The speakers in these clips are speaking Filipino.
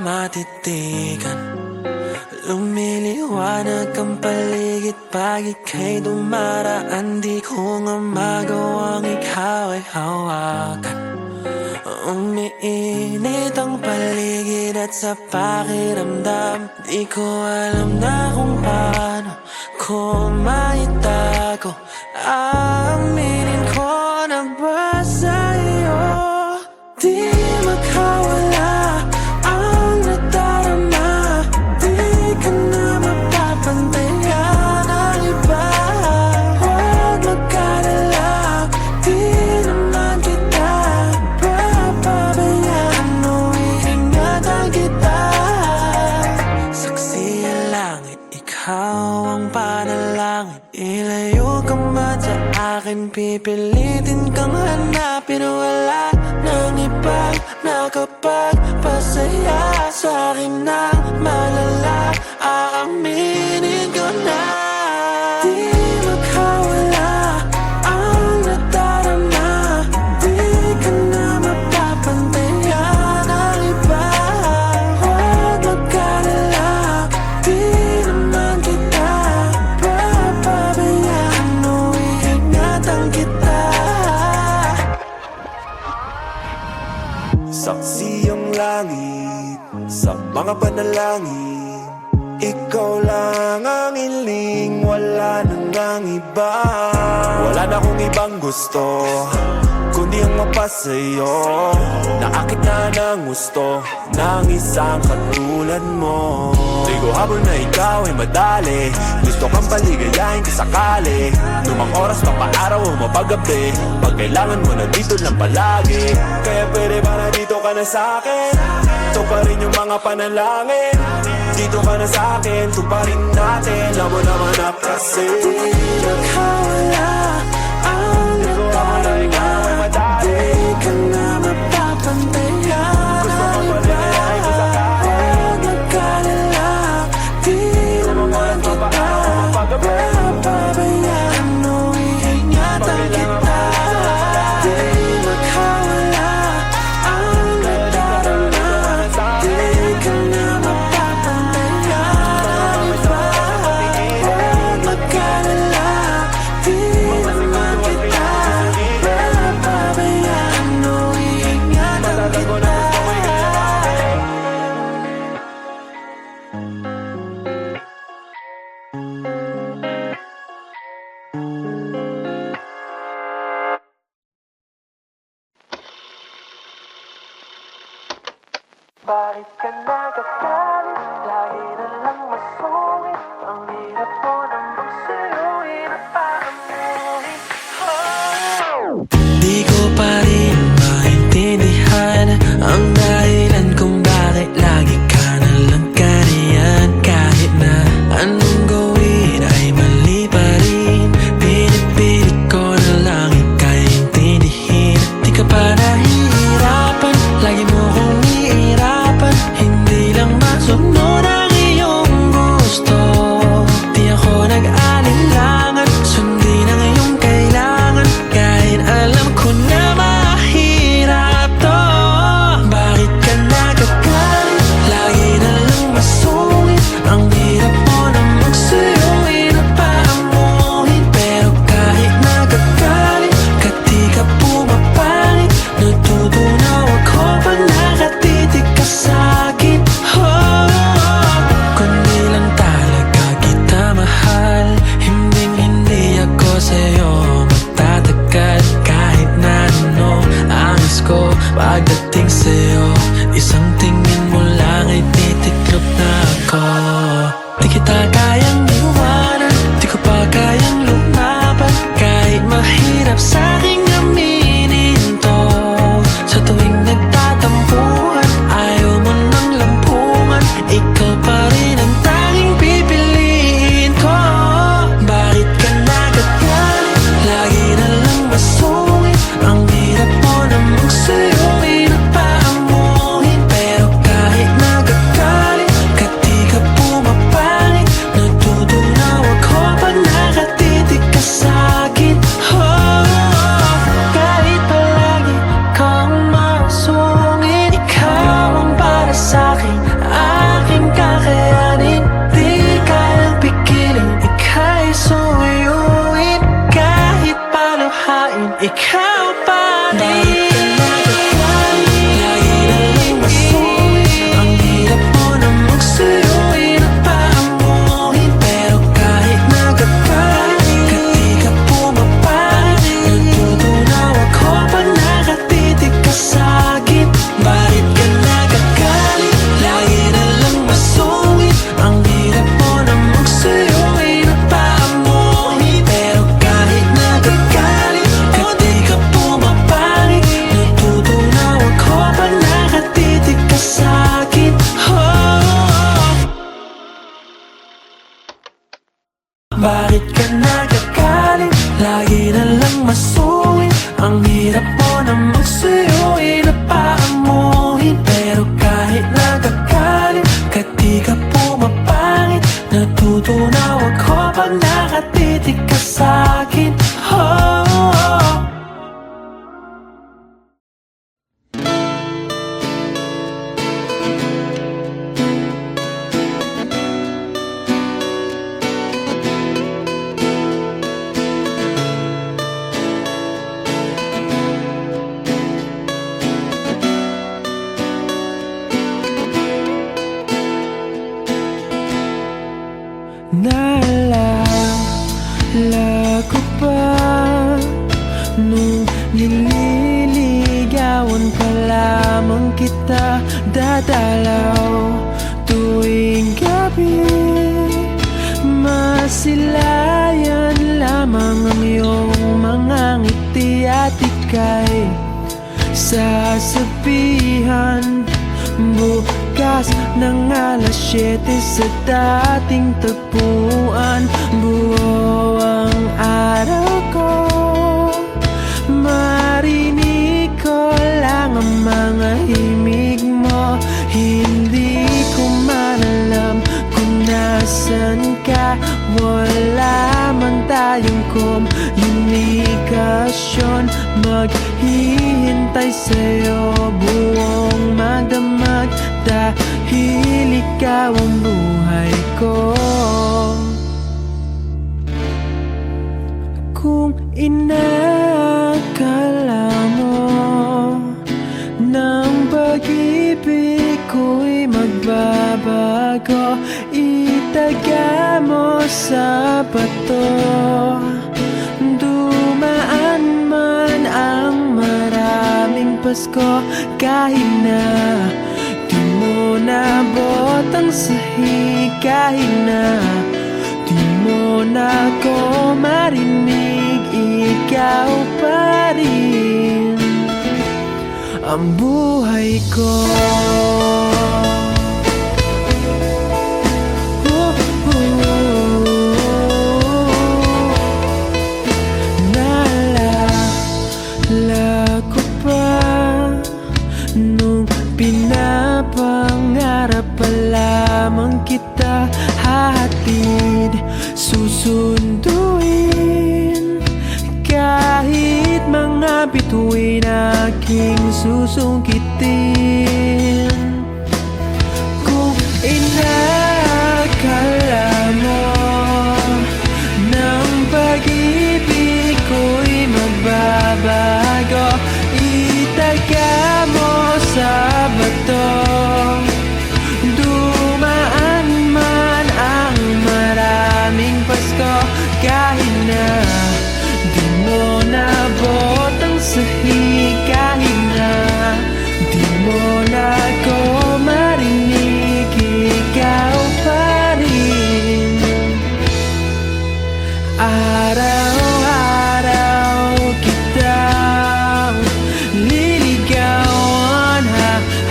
matitigan. Lumiliwanag ang paligid pag ika'y dumaraan. Di ko nga magawang ikaw ay hawakan. Umiinit ang paligid at sa pakiramdam di ko alam na kung paano ko maitago. Aminin ko na ba sa'yo di makawala ang nadarama. Di ka na mapapantayan ng iba. Huwag magkalala, di naman kita papabayaan mo, iingatan kita. Saksi ang langit, ikaw ang panalangin. Ilayo ka man sa akin, pipilitin kang hanapin. Wala nang ibang nakapagpasaya sa'kin na malala. Aaminin ko na di makawala ang nadarama. Di ka na mapapantayan ng iba. Huwag magkalala, di naman kita papabayaan mo, iingatan kita. Saksi ang langit sa mga panalangin. Ikaw lang ang hiling, wala nang ang iba. Wala na akong ibang gusto kundi ang mapasa'yo. Naakit na ng gusto ng isang katulad mo. Di ko habol na ikaw ay madali, gusto kang paligayahin kasakali. Lumang oras pa paaraw o mapagabi, pag kailangan mo na dito lang palagi. Kaya pwede ba na dito ka na sa'kin? Ito pa rin yung mga panalangin. Dito ka na sa'kin, tuparin natin. Alam mo naman na kasi di makawala ang nadarama. Di ka na mapapantayan ng iba. Huwag magkalala, di naman kita papabayaan mo, iingatan kita. Di makawala ang nadarama. Di ka na mapapantayan ng iba. Huwag magkalala, di naman kita papabayaan mo, iingatan kita. Bakit ka nagagalit? Lagi na lang masungit. Ang hirap mo namang suyuin at pakamuhin. Di ko pa rin maintindihan ang dahilan kung bakit lagi ka nalang kariyan. Kahit na anong gawin ay mali pa rin, pinipilit ko na lang ika'y intindihin. Di ka pa nahihirapan, lagi mo kong iirapan. Hindi lang masunod ang iyong gusto. Di ako nag-alinlangan, sundin ang iyong kailangan. Kahit alam ko na mahirap to. Bakit ka nagagalit? Lagi na lang masungit. Ang hirap mo na magsuyuin at paamuhin. Pero kahit nagagalit ka, di ka pumapangit. Natutunaw ako pag nakatitig ka sa'kin. Kundi lang talaga kita mahal. Hindi ako sa'yo magtatagal. Kahit na ano ang ko pagdating sa'yo, isang tingin mo lang ay titiklop na ako. Di kita kayang iwanan, di ko pa kayang lumaban. Kahit mahirap sa'king aminin to, sa tuwing nagtatampuhan, ayaw mo ng lampungan. Ikaw pa rin ang tanging pipiliin ko. Bakit ka nagagalit? Lagi na lang masungit. Ang hirap mo namang suyuin at paamuhin. Pero kahit nagagalit ka, di ka pumapangit. Bakit ka nagagalit? Lagi na lang masungit. Ang hirap mo na magsuyuin at paamuhin. Pero kahit nagagalit, kahit di ka pumapangit, natutunaw ako pag nakatitig ka sa'kin. Oh, oh. Naalala ko pa nung nililigawan pa lamang kita, dadalaw tuwing gabi. Masilayan lamang ang iyong mga ngiti at ika'y sasabihan bukas ng alas 7 sa dating tagpuan. Buo ang araw ko, marinig ko lang ang mga himig mo. Hindi ko man alam kung nasan ka. Wala man tayong komunikasyon, maghihintay sa'yo buong magdamag, dahil ikaw ang buhay ko. Kung inakala mo ng pag-ibig ko'y magbabago, itaga mo sa bato. Dumaan man ang maraming Pasko, kahit na di mo nabot ang sahig, kahit na di mo na ako marinig, ikaw pa rin ang buhay ko. Naalala ko pa nung pinapangarap pa lamang kita, hahatid, susunduin, kahit mga bituin aking susungkitin. Kung inakala mo ng pag-ibig ko'y magbabago, itaga mo sa bato. Dumaan man ang maraming Pasko, kahit na di mo nabot ang sahig, kahit na di mo na ako marinig, ikaw pa rin. Araw-araw kitang liligawan,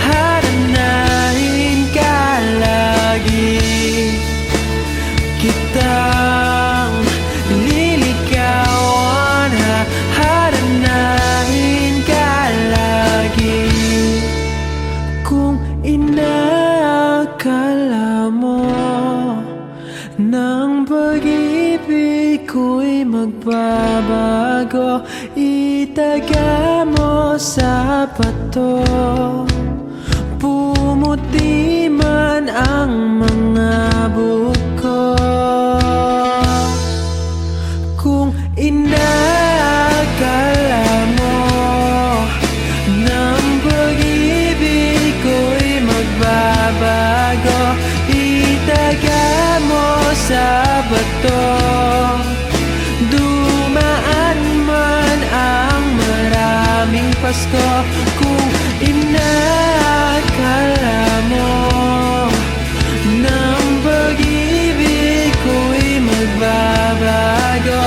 haharanahin ka lagi. Kitang liligawan, haharanahin ka lagi. Kung inakala mo ng pag-ibig ko'y magbabago, itaga mo sa bato. Pumuti man ang mga buko. Kung inakala mo ng pag-ibig ko'y magbabago, itaga mo sa bato. Dumaan man ang maraming Pasko, kung inakala mo ng pag-ibig ko'y magbabago,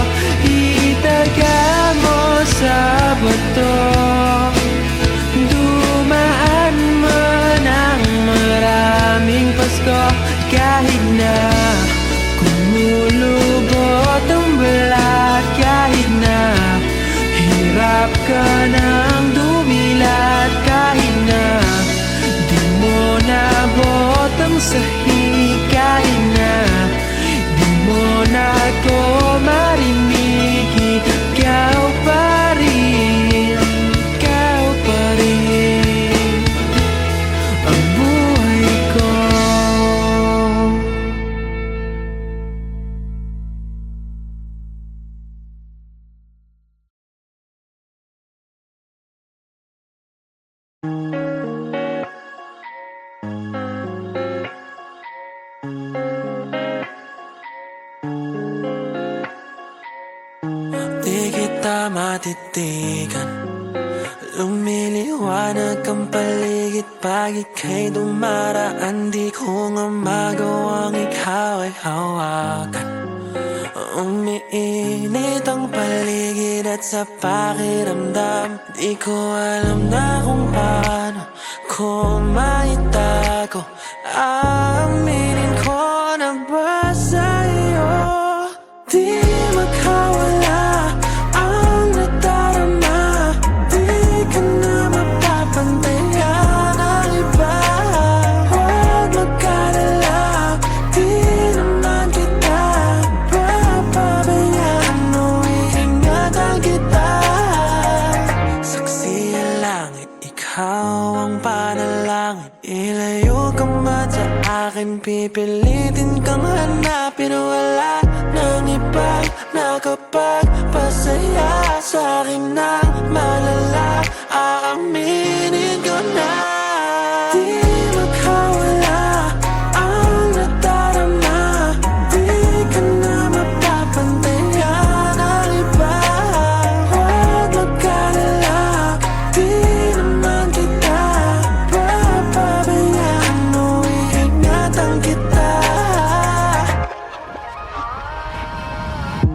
itaga mo sa bato. Dumaan man ang maraming Pasko, kahit na kumulubog Di kita matitigan, lumiliwanag ang paligid pag ika'y dumaraan. Di ko nga magawang ikaw ay hawakan. Umiinit ang paligid at sa pakiramdam, di ko alam na kung paano ko maitago. Aminin ko na ba sa'yo, di makawala ang nadarama. Di ka na mapapantayan ng iba. Huwag mag-alala, di naman kita papabayaan. Iingatan kita. Saksi ang langit, ikaw ang panalangin. Ilayo ka man sa akin, pipilitin kang hanapin. Wala nang ibang nakapagpasaya sa akin ng malala. Aaminin ko na di makawala ang nadarama. Di ka na mapapantayan ng iba. Huwag mag-alala, di naman kita papabayaan. Iingatan kita.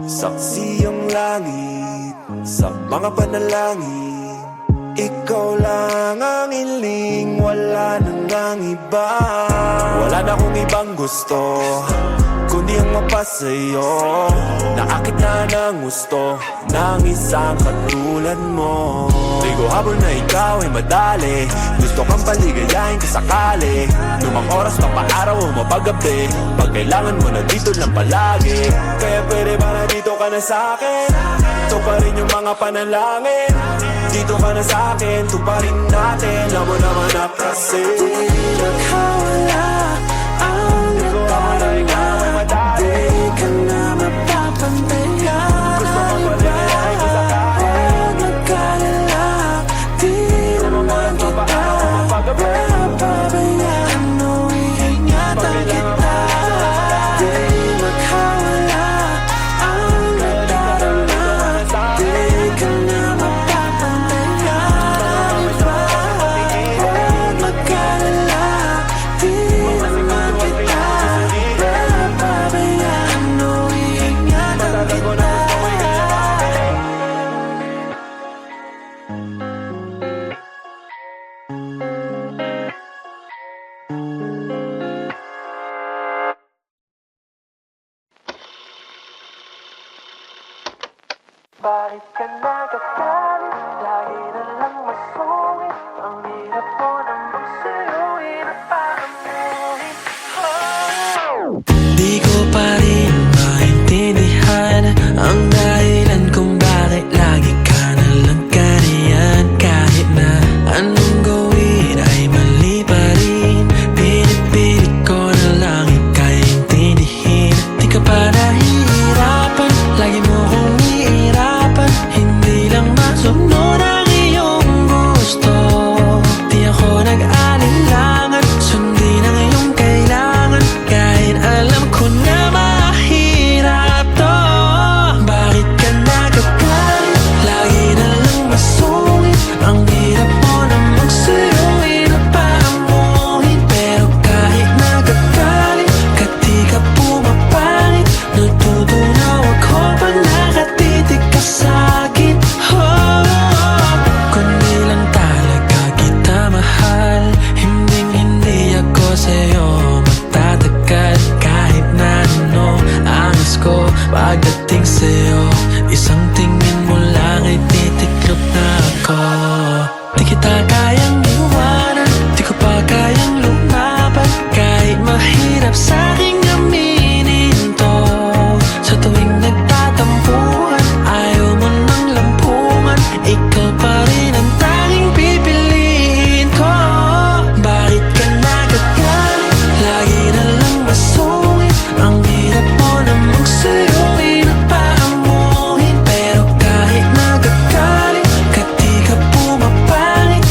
Saksi ang langit sa mga panalangin. Ikaw lang ang hiling, wala nang ang iba. Wala na akong ibang gusto kundi ang mapasa'yo. Naakit na ng gusto ng isang katulad mo. Di ko habol na ikaw ay madali, gusto kang paligayahin kasakali. Lumang oras pa paaraw o mapagabi, pag kailangan mo na dito lang palagi. Kaya pwede ba na dito ka na sa'kin? Ito pa rin yung mga panalangin. Dito ka na sa'kin, tuparin natin. Alam mo naman na kasi Di makawala ang nadarama. Di ka na mapapantayan ng iba. Huwag mag-alala, di naman kita papabayaan. Iingatan kita. Di makawala ang nadarama. Di ka na mapapantayan ng iba. Huwag mag-alala, di naman kita papabayaan. Iingatan kita. Bakit ka nagagalit? Lagi na lang masungit. Ang hirap mo namang suyuin at pakamuhin. Di ko pa rin maintindihan ang dahilan kung bakit lagi ka nalang ganyan. Kahit na anong gawin ay mali pa rin, pinipilit ko na lang ika'y intindihin. Di ka pa nahihirapan, lagi mo kong iirapan. Hindi lang masunod ang iyong gusto. Di ako nag-alinlangan, sundin ang iyong kailangan. Kahit alam ko na mahirap to. Bakit ka nagagalit? Lagi na lang masungit. Ang hirap mo namang suyuin at paamuhin. Pero kahit nagagalit ka, di ka pumapangit. Natutunaw ako pag nakatitig ka sa'kin. Kundi lang talaga kita mahal. Hindi ako sa'yo matatagal. Kahit na ano angas ko pagdating sa'yo, isang tingin mo lang ay titiklop na ako. Di kita kayang iwanan, di ko pa kayang lumaban. Kahit mahirap sa'king aminin to, sa tuwing nagtatampuhan, ayaw mo ng lampungan. Ikaw pa rin ang tanging pipiliin ko. Bakit ka nagagalit? Lagi na lang masungit. Ang hirap mo namang suyuin at paamuhin. Pero kahit nagagalit ka, di ka pumapangit.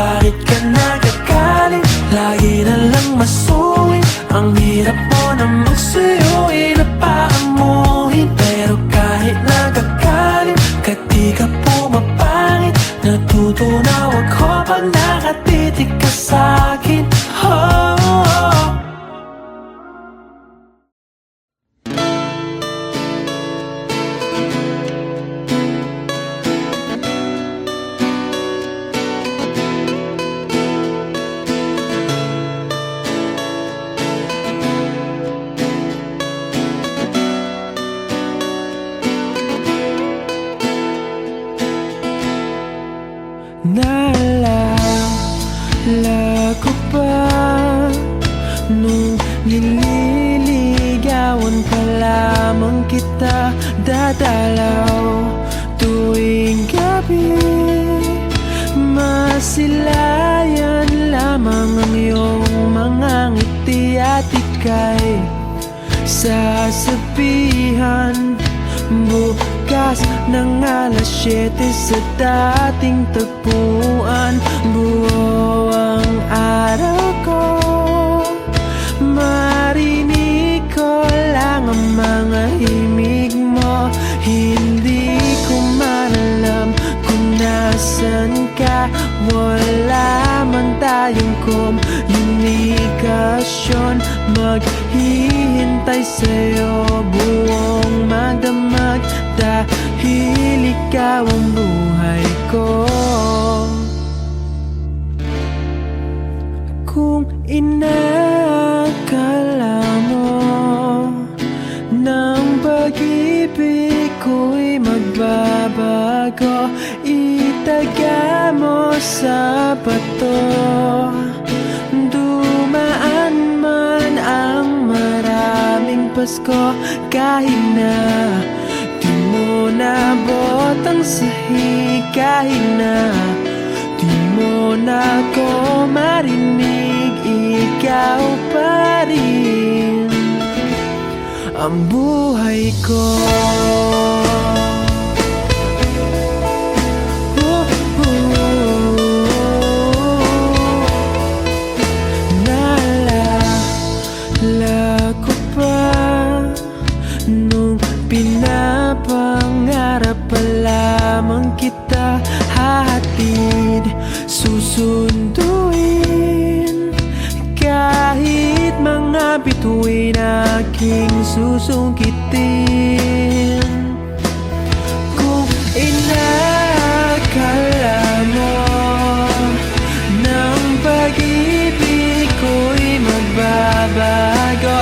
Bakit ka nagagalit? Lagi na lang masuwin. Ang hirap mo namang suyuin at paamuhin. Pero kahit nagagalit ka, di ka pumapangit. Natutunaw ako pag nakatitig ka sa'kin. Oh, oh. Naalala ko pa nung nililigawan pa lamang kita, dadalaw tuwing gabi. Masilayan lamang ang iyong mga ngiti at ika'y sasabihan bukas ng alas 7 sa dating tagpuan. Buo ang araw ko, marinig ko lang ang mga himig mo. Hindi ko man alam kung nasan ka. Wala man tayong komunikasyon. Maghihintay sa'yo buong magdamag, dahil ikaw ang buhay ko. Kung inakala mo ng pag-ibig ko'y magbabago, itaga mo sa bato. Dumaan man ang maraming Pasko, kahit na di mo nabot ang sahig, kahit na di mo na ako marinig, ikaw pa rin ang buhay ko. Naalala ko pa nung pinapangarap pa lamang kita, hatid, susunduin, kahit mga bituin aking susungkitin. Kung inakala mo ng pag-ibig ko'y magbabago,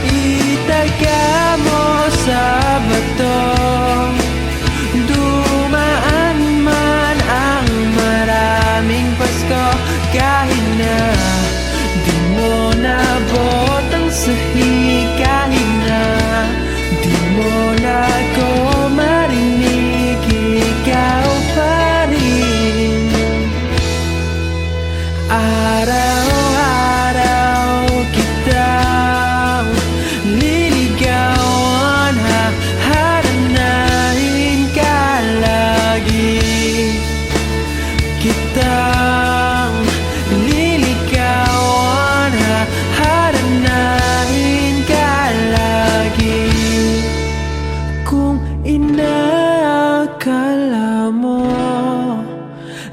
itaga mo sa bato. Dumaan man ang maraming Pasko, kahit na di mo nabot ang sahig, kahit na di mo na ako marinig, ikaw pa rin. Araw-araw kitang liligawan, hahanapin ka lagi. Kitang liligawan, hahanapin ka lagi. Kung inakala mo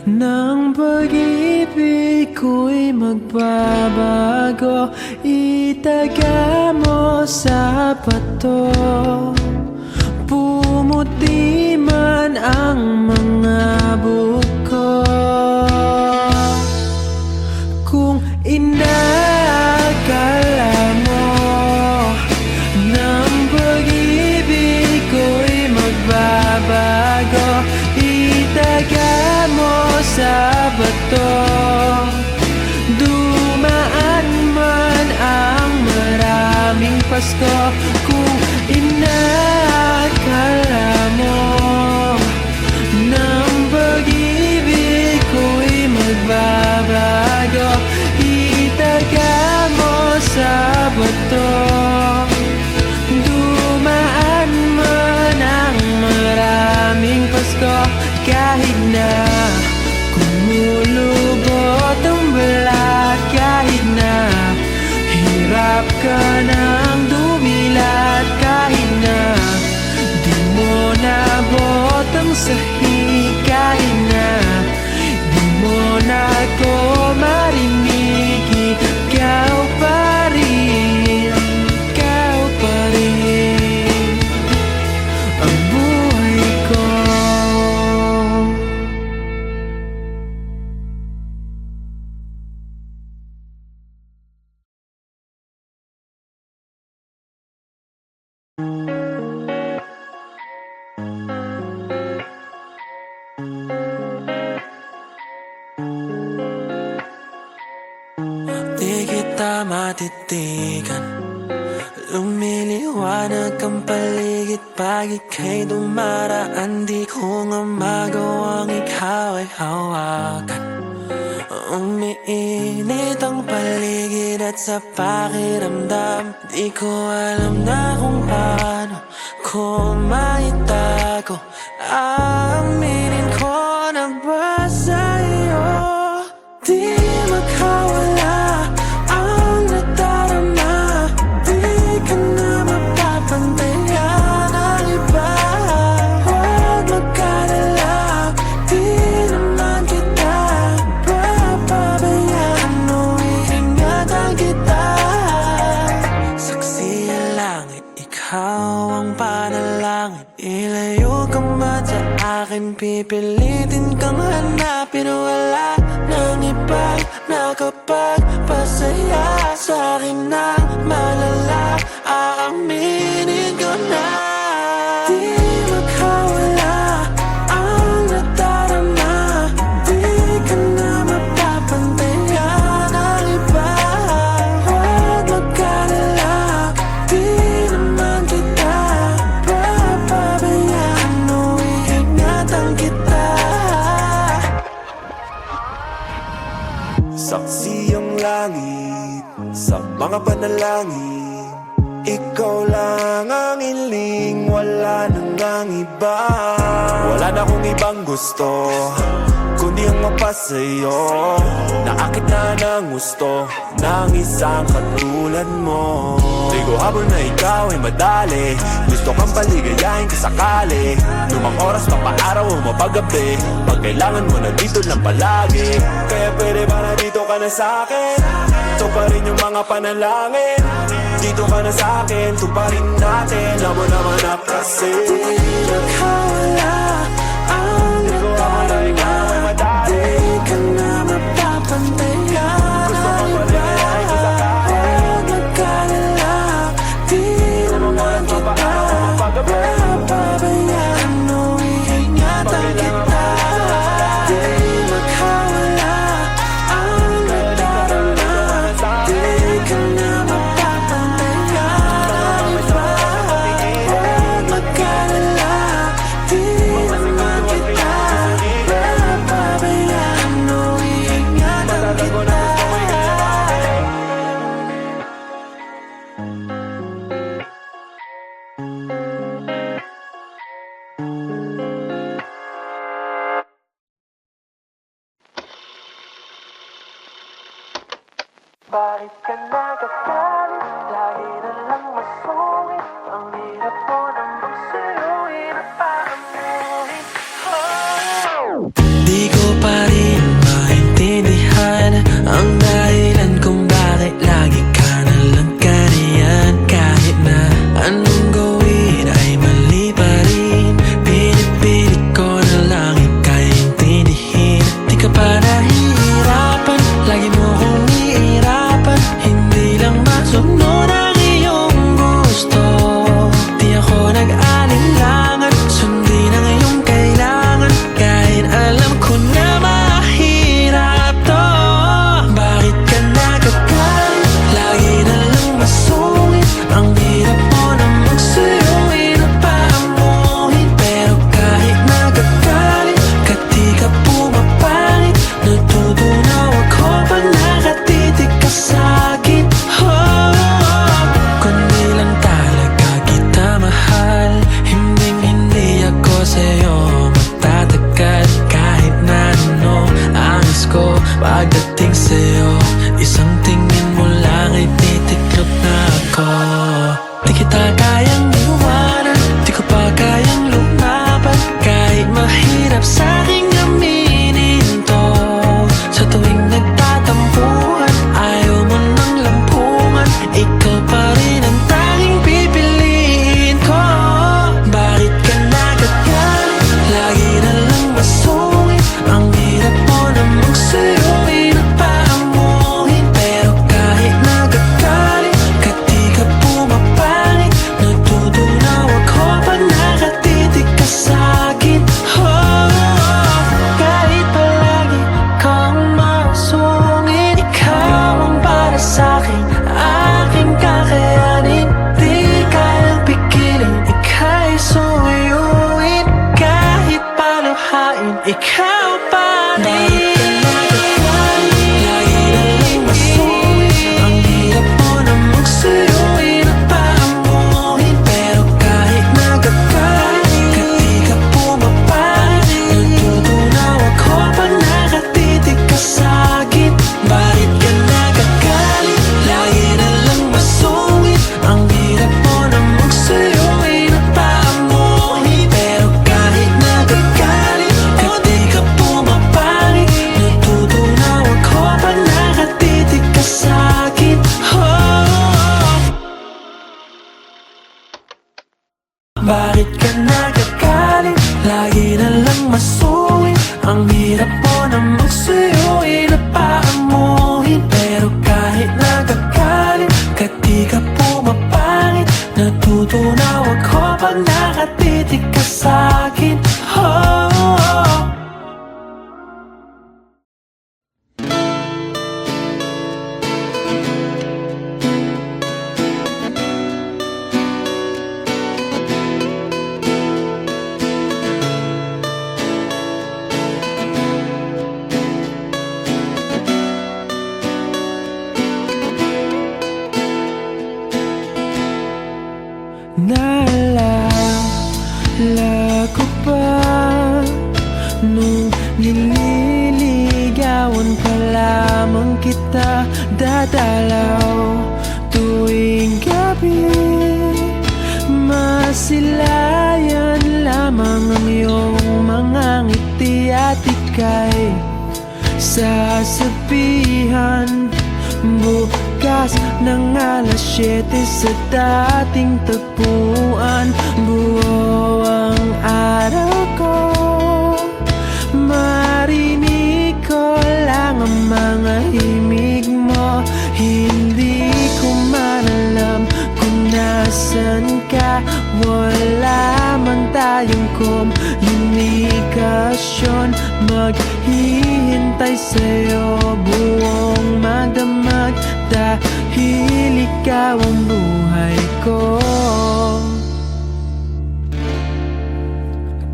ng pag-ibig ko'y magbabago, itaga mo sa bato. Pumuti man ang mga buko. Kung inakala mo ng pag-ibig ko'y magbabago, itaga mo sa bato. Dumaan man ang maraming Pasko, kung inakala mo ng pag-ibig ko'y magbabago, itaga mo sa bato. Dumaan man ang maraming Pasko, kahit na kumulubog matitigan. Lumiliwanag ang paligid pag ika'y dumaraan. Di ko nga magawang ikaw ay hawakan. Umiinit ang paligid at sa pakiramdam di ko alam na kung paano ko maitago. Aaminin ko na ba sa'yo di makawala ang nadarama. Di ka na mapapantayan ng iba. Huwag magkalala, di naman kita papabayaan. Iingatan kita. Saksi ang langit, ikaw ang panalangin. Ilayo ka man sa akin, pipilitin kang hanapin. Wala nang ibang nakapagpasaya sa'kin na malala. Aaminin ko na di makawala ang nadarama. Di ka na mapapantayan ng iba. Huwag magkalala, di naman kita papabayaan. Iingatan kita. Saksi ang langit sa mga panalangin. Ikaw lang ang iling, wala nang ang iba. Wala na akong ibang gusto kundi ang mapasa'yo. Naakit na ng gusto ng isang katulad mo. Di ko habol na ikaw ay madali, gusto kang paligayahin kasakali. Lumang oras pa paaraw o mapagabi, pag kailangan mo na dito lang palagi. Kaya pwede ba na dito ka na sa'kin? Ito pa rin yung mga panalangin. Dito ka na sa'kin, tuparin natin. Alam mo naman na kasi Di makawala ang nadarama. Di ka na mapapantayan ng iba. Huwag magkalala, di naman kita papabayaan. Iingatan kita. Di makawala ang nadarama. Di ka na mapapantayan ng iba. Huwag magkalala, di naman kita papabayaan. Iingatan kita. Bakit ka nagagalit? Lagi na lang masungit. Ang hirap mo namang suyuin at paamuhin. Di ko pa rin maintindihan ang dahilan kung bakit lagi ka nalang kaniyan. Kahit na anong gawin ay mali pa rin, pinipilit ko na lang ika'y intindihin. Di ka pa nahihirapan, lagi mo kong iirapan. Hindi lang masunod ang iyong gusto. Bakit ka nagagalit? Lagi na lang masuwin. Ang hirap mo na magsuyuin at paamuhin. Pero kahit nagagalit ka, di ka pumapangit. Natutunaw ako pag nakatitig ka sa'kin. Oh, oh. Naalala ko pa nung nililigawan pa lamang kita, dadalaw tuwing gabi. Masilayan lamang ang iyong mga ngiti at ika'y sasabihan bukas ng alas 7 sa dating tagpuan. Buo ang araw ko, marinig ko lang ang mga himig mo. Hindi ko man alam kung nasan ka. Wala man tayong komunikasyon. Maghihintay sa'yo buong magdamag, dahil ikaw ang buhay ko.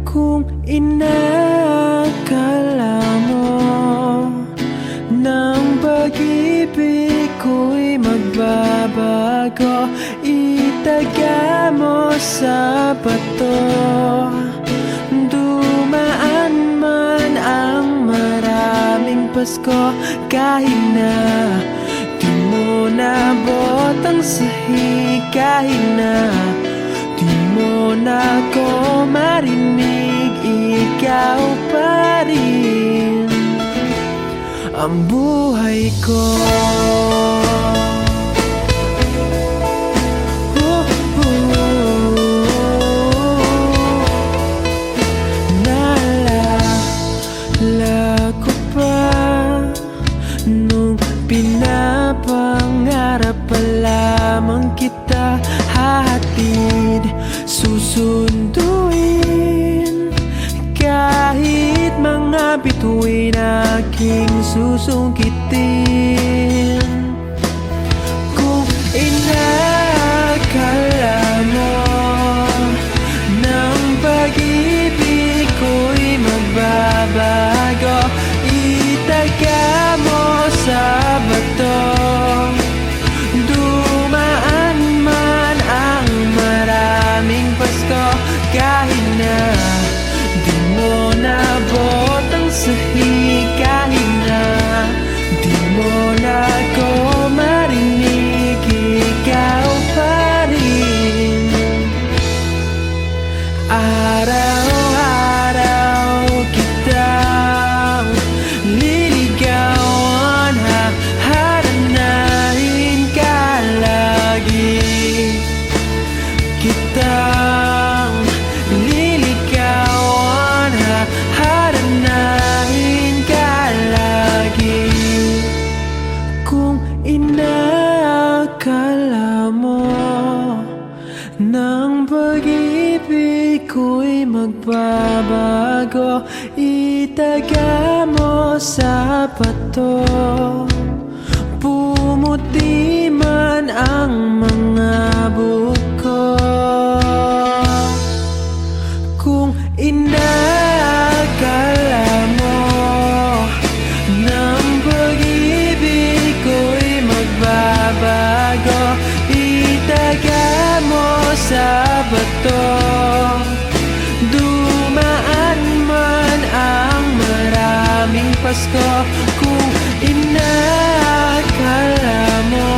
Kung inakala mo ng pag-ibig ko'y magbabago, itaga mo sa bato. Dumaan man ang maraming Pasko, kahit na di mo nabot ang sahig, kahit na di mo na ko marinig, ikaw pa rin ang buhay ko. Naalala ko pa nung pinapangarap pa lamang kita, hahatid, susunduin, kahit mga bituin aking susungkitin. Kung inakala mo ng pag-ibig ko'y magbabago, itaga mo sa bato. Dumaan man ang maraming Pasko, kahit na di mo nabot ang sahig, kahit na di mo na ko marinig, ikaw pa rin. Araw-araw kitang liligawan, haharanahin ka lagi. Kitang liligawan, haharanahin ka lagi. Kung inakala mo ng pag-ibig ko'y magbabago, itaga mo sa bato. Pumuti man ang mga buko. Kung inakala mo ng pag-ibig ko'y magbabago, itaga mo sa bato. Dumaan man ang maraming Pasko, kung inakala mo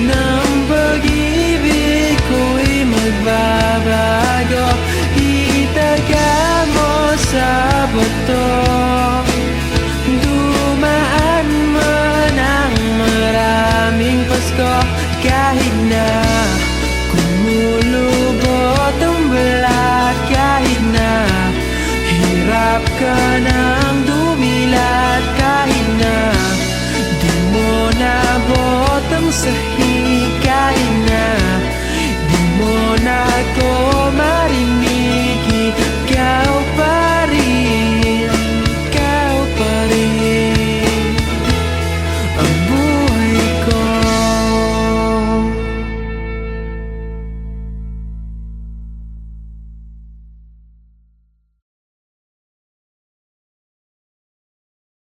ng pag-ibig ko'y magbabago, itaga mo sa bato. Dumaan man ang maraming Pasko, kahit na kumulubog sa